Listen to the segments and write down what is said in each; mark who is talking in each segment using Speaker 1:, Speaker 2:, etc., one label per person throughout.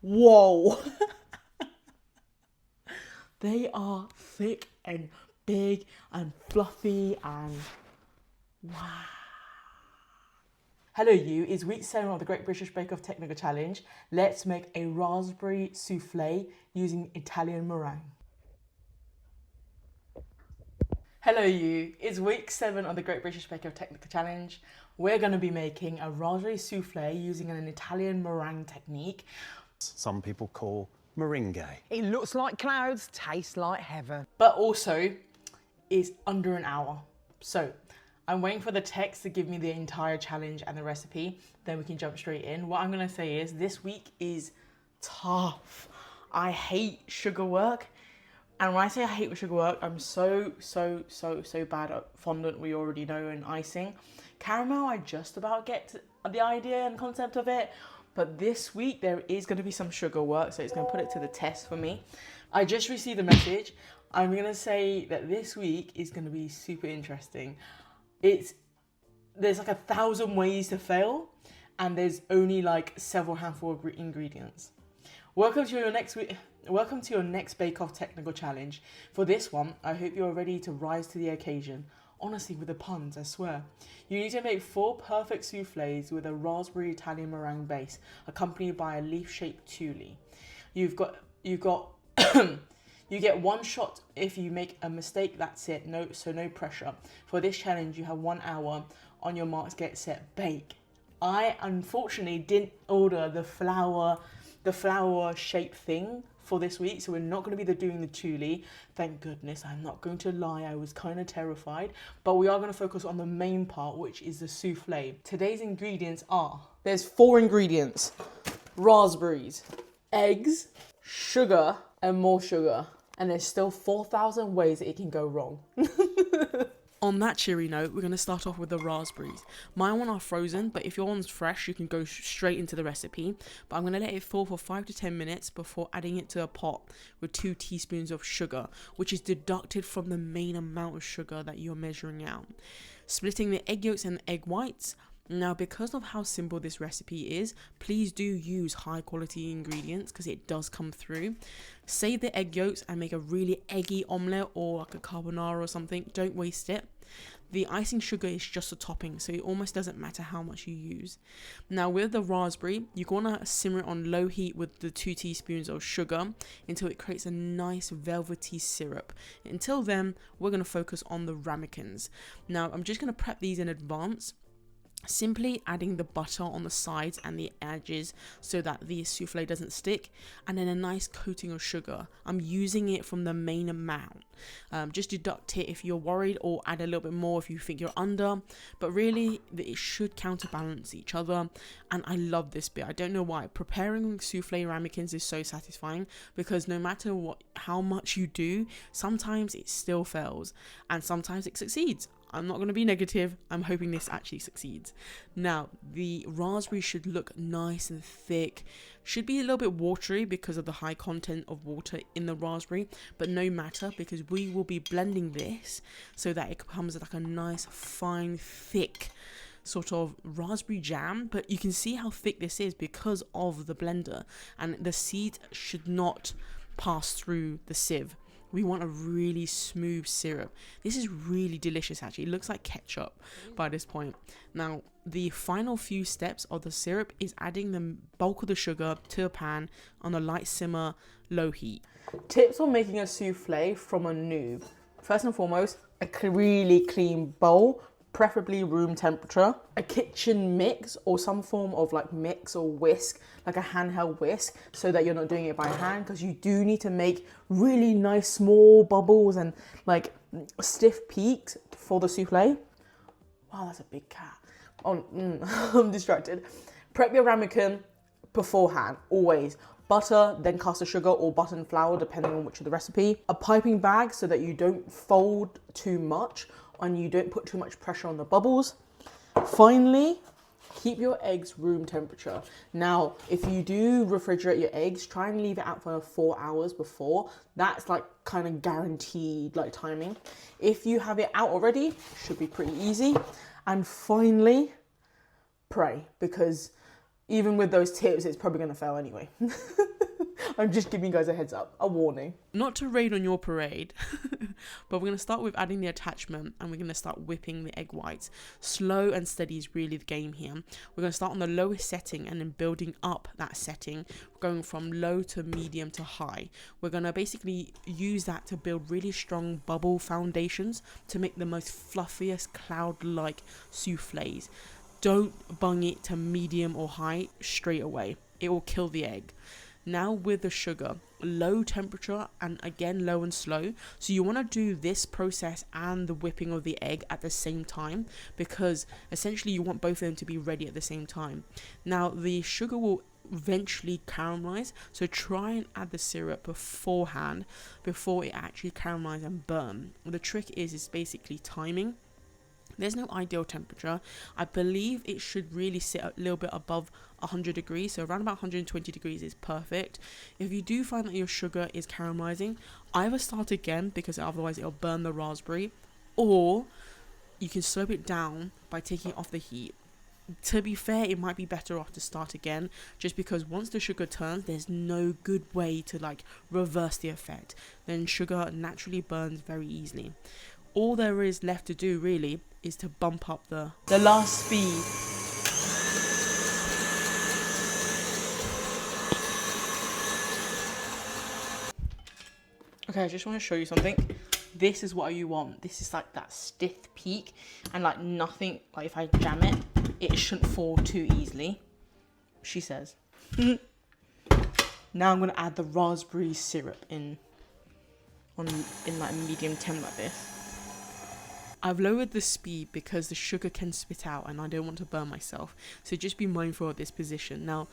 Speaker 1: Whoa. They are thick and big and fluffy and wow. Hello you, it's week 7 of the Great British Bake Off Technical Challenge. Let's make a raspberry soufflé using Italian meringue. Hello you, it's week 7 of the Great British Bake Off Technical Challenge. We're going to be making a raspberry soufflé using an Italian meringue technique.
Speaker 2: Some people call meringue.
Speaker 3: It looks like clouds, tastes like heaven.
Speaker 1: But also is under an hour. So I'm waiting for the text to give me the entire challenge and the recipe, then we can jump straight in. What I'm gonna say is this week is tough. I hate sugar work. And when I say I hate sugar work, I'm so bad at fondant, we already know, and icing. Caramel, I just about get the idea and concept of it. But this week there is going to be some sugar work, so it's going to put it to the test for me. I just received a message. I'm going to say that this week is going to be super interesting. There's like 1,000 ways to fail, and there's only like several handful of ingredients. Welcome to your next Bake Off Technical Challenge. For this one, I hope you're ready to rise to the occasion. Honestly, with the puns, I swear. You need to make 4 perfect soufflés with a raspberry Italian meringue base, accompanied by a leaf-shaped tuile. You get 1 shot if you make a mistake, that's it. No pressure. For this challenge, you have 1 hour. On your marks, get set, bake. I unfortunately didn't order the flower shape thing for this week, so we're not going to be doing the tuile. Thank goodness. I'm not going to lie, I was kind of terrified, but we are going to focus on the main part, which is the souffle. Today's ingredients are, there's 4 ingredients: raspberries, eggs, sugar, and more sugar. And there's still 4,000 ways that it can go wrong. On that cheery note, we're going to start off with the raspberries. My one are frozen, but if your one's fresh, you can go straight into the recipe. But I'm going to let it thaw for 5 to 10 minutes before adding it to a pot with 2 teaspoons of sugar, which is deducted from the main amount of sugar that you're measuring out. Splitting the egg yolks and the egg whites. Now, because of how simple this recipe is, please do use high quality ingredients because it does come through. Save the egg yolks and make a really eggy omelette or like a carbonara or something. Don't waste it. The icing sugar is just a topping, so it almost doesn't matter how much you use. Now with the raspberry, you're going to simmer it on low heat with the 2 teaspoons of sugar until it creates a nice velvety syrup. Until then, we're going to focus on the ramekins. Now I'm just going to prep these in advance. Simply adding the butter on the sides and the edges so that the souffle doesn't stick, and then a nice coating of sugar. I'm using it from the main amount. Just deduct it if you're worried, or add a little bit more if you think you're under, but really it should counterbalance each other. And I love this bit. I don't know why. Preparing souffle ramekins is so satisfying, because no matter how much you do, sometimes it still fails and sometimes it succeeds. I'm not going to be negative. I'm hoping this actually succeeds. Now, the raspberry should look nice and thick. Should be a little bit watery because of the high content of water in the raspberry, but no matter, because we will be blending this so that it becomes like a nice, fine, thick sort of raspberry jam. But you can see how thick this is because of the blender, and the seeds should not pass through the sieve. We want a really smooth syrup. This is really delicious actually. It looks like ketchup by this point. Now, the final few steps of the syrup is adding the bulk of the sugar to a pan on a light simmer, low heat. Tips on making a souffle from a noob. First and foremost, a really clean bowl, preferably room temperature, a kitchen mix or some form of like mix or whisk, like a handheld whisk, so that you're not doing it by hand, because you do need to make really nice small bubbles and like stiff peaks for the souffle. Wow, that's a big cat. I'm distracted. Prep your ramekin beforehand, always. Butter, then caster sugar or butter and flour, depending on which of the recipe. A piping bag so that you don't fold too much and you don't put too much pressure on the bubbles. Finally, keep your eggs room temperature. Now, if you do refrigerate your eggs, try and leave it out for 4 hours before. That's like kind of guaranteed like timing. If you have it out already, should be pretty easy. And finally, pray, because even with those tips, it's probably going to fail anyway. I'm just giving you guys a heads up, a warning. Not to raid on your parade, but we're going to start with adding the attachment and we're going to start whipping the egg whites. Slow and steady is really the game here. We're going to start on the lowest setting and then building up that setting, going from low to medium to high. We're going to basically use that to build really strong bubble foundations to make the most fluffiest cloud-like soufflés. Don't bung it to medium or high straight away. It will kill the egg. Now with the sugar, low temperature and again low and slow. So you want to do this process and the whipping of the egg at the same time, because essentially you want both of them to be ready at the same time. Now the sugar will eventually caramelize, so try and add the syrup beforehand before it actually caramelizes and burn. The trick is basically timing. There's no ideal temperature. I believe it should really sit a little bit above 100 degrees, so around about 120 degrees is perfect. If you do find that your sugar is caramelizing, either start again because otherwise it'll burn the raspberry, or you can slow it down by taking it off the heat. To be fair, it might be better off to start again, just because once the sugar turns, there's no good way to like reverse the effect. Then sugar naturally burns very easily. All there is left to do really is to bump up the last speed. Okay, I just want to show you something. This is what you want. This is like that stiff peak, and like nothing, like if I jam it, it shouldn't fall too easily, she says. Now I'm going to add the raspberry syrup in like medium temp like this. I've lowered the speed because the sugar can spit out and I don't want to burn myself, so just be mindful of this position. Now,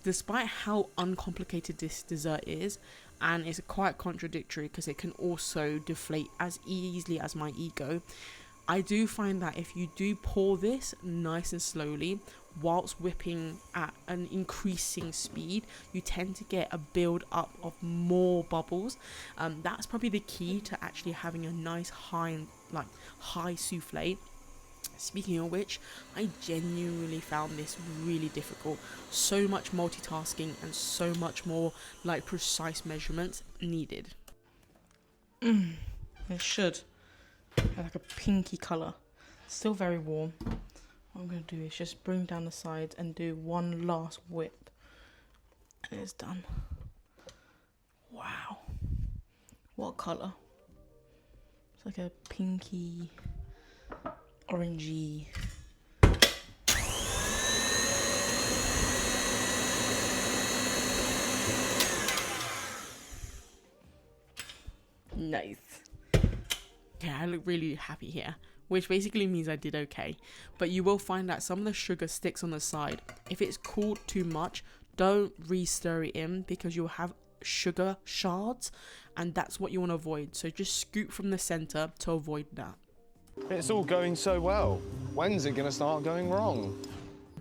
Speaker 1: despite how uncomplicated this dessert is, and it's quite contradictory because it can also deflate as easily as my ego, I do find that if you do pour this nice and slowly whilst whipping at an increasing speed, you tend to get a build up of more bubbles. That's probably the key to actually having a nice high souffle. Speaking of which, I genuinely found this really difficult. So much multitasking and so much more like precise measurements needed. It should have like a pinky colour. Still very warm. What I'm going to do is just bring down the sides and do one last whip. And it's done. Wow. What colour? It's like a pinky, orangey. Nice. Yeah, I look really happy here, which basically means I did okay. But you will find that some of the sugar sticks on the side. If it's cooled too much, don't re-stir it in because you'll have sugar shards, and that's what you want to avoid. So just scoop from the center to avoid that.
Speaker 2: It's all going so well. When's it going to start going wrong?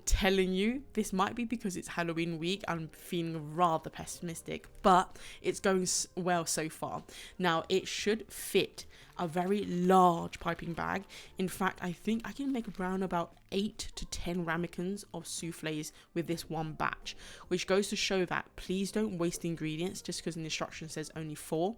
Speaker 1: Telling you, this might be because it's Halloween week. I'm feeling rather pessimistic, but it's going well so far. Now it should fit a very large piping bag. In fact, I think I can make around about 8 to 10 ramekins of soufflés with this one batch, which goes to show that please don't waste ingredients just because the instruction says only 4.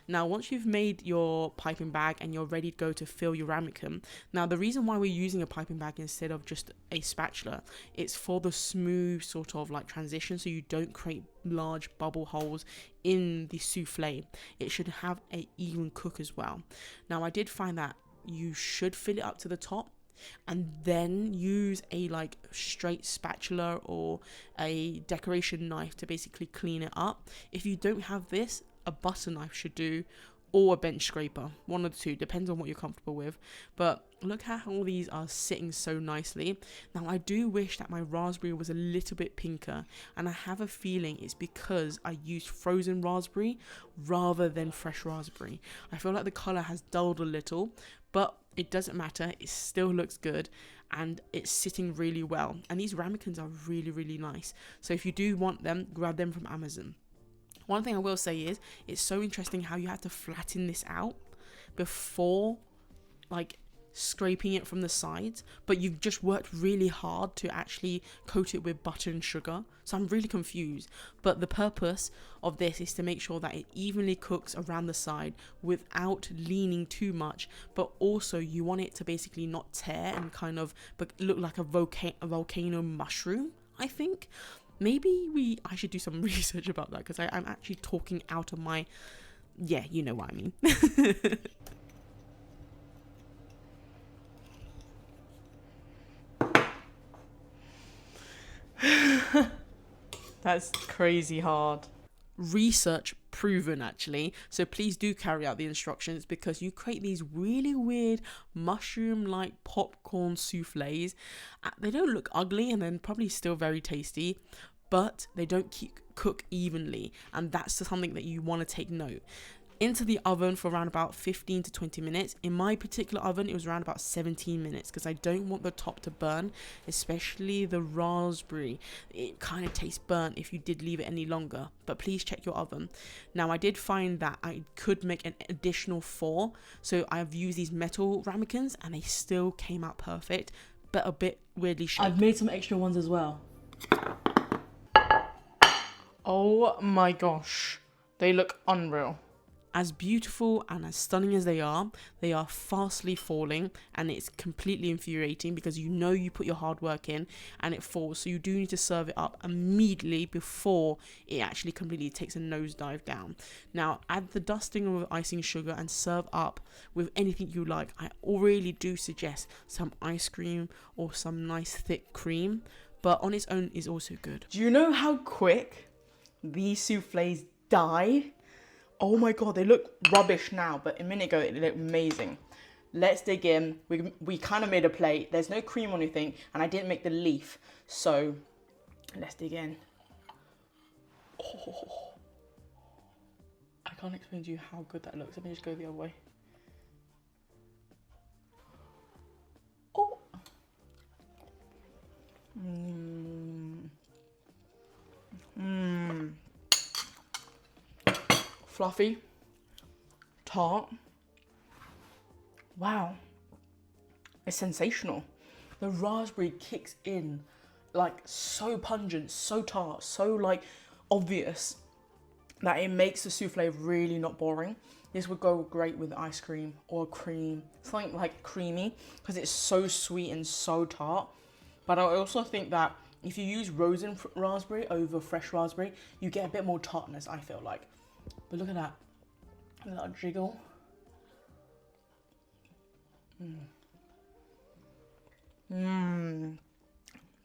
Speaker 1: Now, once you've made your piping bag and you're ready to go to fill your ramekin, now the reason why we're using a piping bag instead of just a spatula, it's for the smooth sort of like transition, so you don't create large bubble holes in the soufflé. It should have an even cook as well. Now, I did find that you should fill it up to the top and then use a like straight spatula or a decoration knife to basically clean it up. If you don't have this, a butter knife should do, or a bench scraper, one of the two, depends on what you're comfortable with. But look at how all these are sitting so nicely. Now I do wish that my raspberry was a little bit pinker, and I have a feeling it's because I used frozen raspberry rather than fresh raspberry. I feel like the colour has dulled a little, but it doesn't matter, it still looks good and it's sitting really well. And these ramekins are really, really nice. So if you do want them, grab them from Amazon. One thing I will say is, it's so interesting how you have to flatten this out before like scraping it from the sides, but you've just worked really hard to actually coat it with butter and sugar. So I'm really confused. But the purpose of this is to make sure that it evenly cooks around the side without leaning too much, but also you want it to basically not tear and kind of look like a volcano mushroom, I think. Maybe I should do some research about that, because I'm actually talking out of my, yeah, you know what I mean. That's crazy hard. Research proven, actually. So please do carry out the instructions, because you create these really weird mushroom-like popcorn soufflés. They don't look ugly, and they're probably still very tasty, but they don't cook evenly, and that's something that you want to take note. Into the oven for around about 15 to 20 minutes. In my particular oven, it was around about 17 minutes, because I don't want the top to burn, especially the raspberry. It kind of tastes burnt if you did leave it any longer, but please check your oven. Now, I did find that I could make an additional 4, so I've used these metal ramekins, and they still came out perfect, but a bit weirdly shaped. I've made some extra ones as well. Oh my gosh, they look unreal. As beautiful and as stunning as they are fastly falling, and it's completely infuriating, because you know you put your hard work in and it falls. So you do need to serve it up immediately before it actually completely takes a nosedive down. Now, add the dusting of icing sugar and serve up with anything you like. I really do suggest some ice cream or some nice thick cream, but on its own is also good. Do you know how quick these soufflés die? Oh my god, they look rubbish now, but a minute ago they looked amazing. Let's dig in. We kind of made a plate. There's no cream or anything, and I didn't make the leaf, so let's dig in. Oh, I can't explain to you how good that looks. Let me just go the other way. Oh. Fluffy, tart. Wow, it's sensational. The raspberry kicks in like so pungent, so tart, so like obvious that it makes the souffle really not boring. This would go great with ice cream or cream, something like creamy, because it's so sweet and so tart. But I also think that if you use rosin raspberry over fresh raspberry, you get a bit more tartness, I feel like. But look at that, a little jiggle.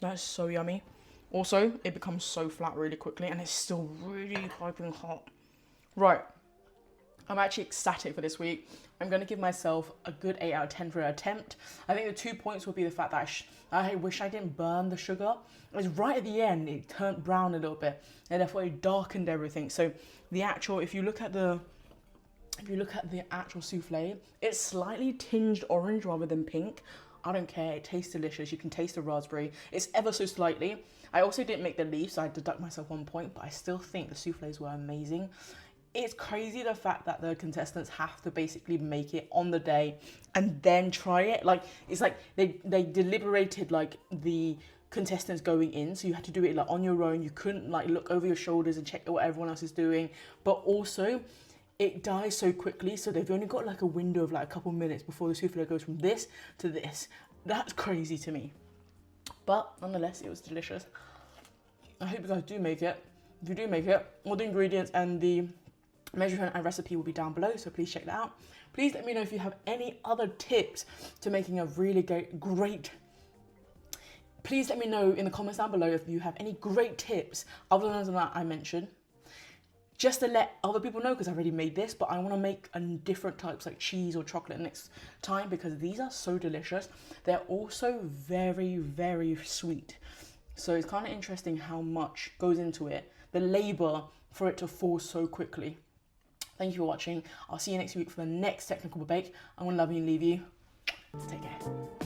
Speaker 1: That's so yummy. Also, it becomes so flat really quickly, and it's still really piping hot. Right, I'm actually ecstatic for this week. I'm going to give myself a good 8 out of 10 for an attempt. I think the 2 points would be the fact that I wish I didn't burn the sugar. It was right at the end, it turned brown a little bit, and therefore it darkened everything. So the actual, if you look at the actual souffle, it's slightly tinged orange rather than pink. I don't care, it tastes delicious. You can taste the raspberry. It's ever so slightly. I also didn't make the leaf, so I deduct myself 1 point, but I still think the souffles were amazing. It's crazy the fact that the contestants have to basically make it on the day and then try it. Like, it's like they deliberated like the contestants going in, so you had to do it like on your own. You couldn't like look over your shoulders and check what everyone else is doing, but also it dies so quickly, so they've only got like a window of like a couple minutes before the souffle goes from this to this. That's crazy to me, but nonetheless it was delicious. I hope you guys do make it. If you do make it, all the ingredients and the measurement and recipe will be down below, so please check that out. Please let me know if you have any other tips to making a really great. Please let me know in the comments down below if you have any great tips other than that I mentioned, just to let other people know, because I already made this, but I want to make different types like cheese or chocolate next time, because these are so delicious. They're also very, very sweet, so it's kind of interesting how much goes into it, the labor for it to fall so quickly. Thank you for watching. I'll see you next week for the next technical bake. I'm gonna love you and leave you. Take care.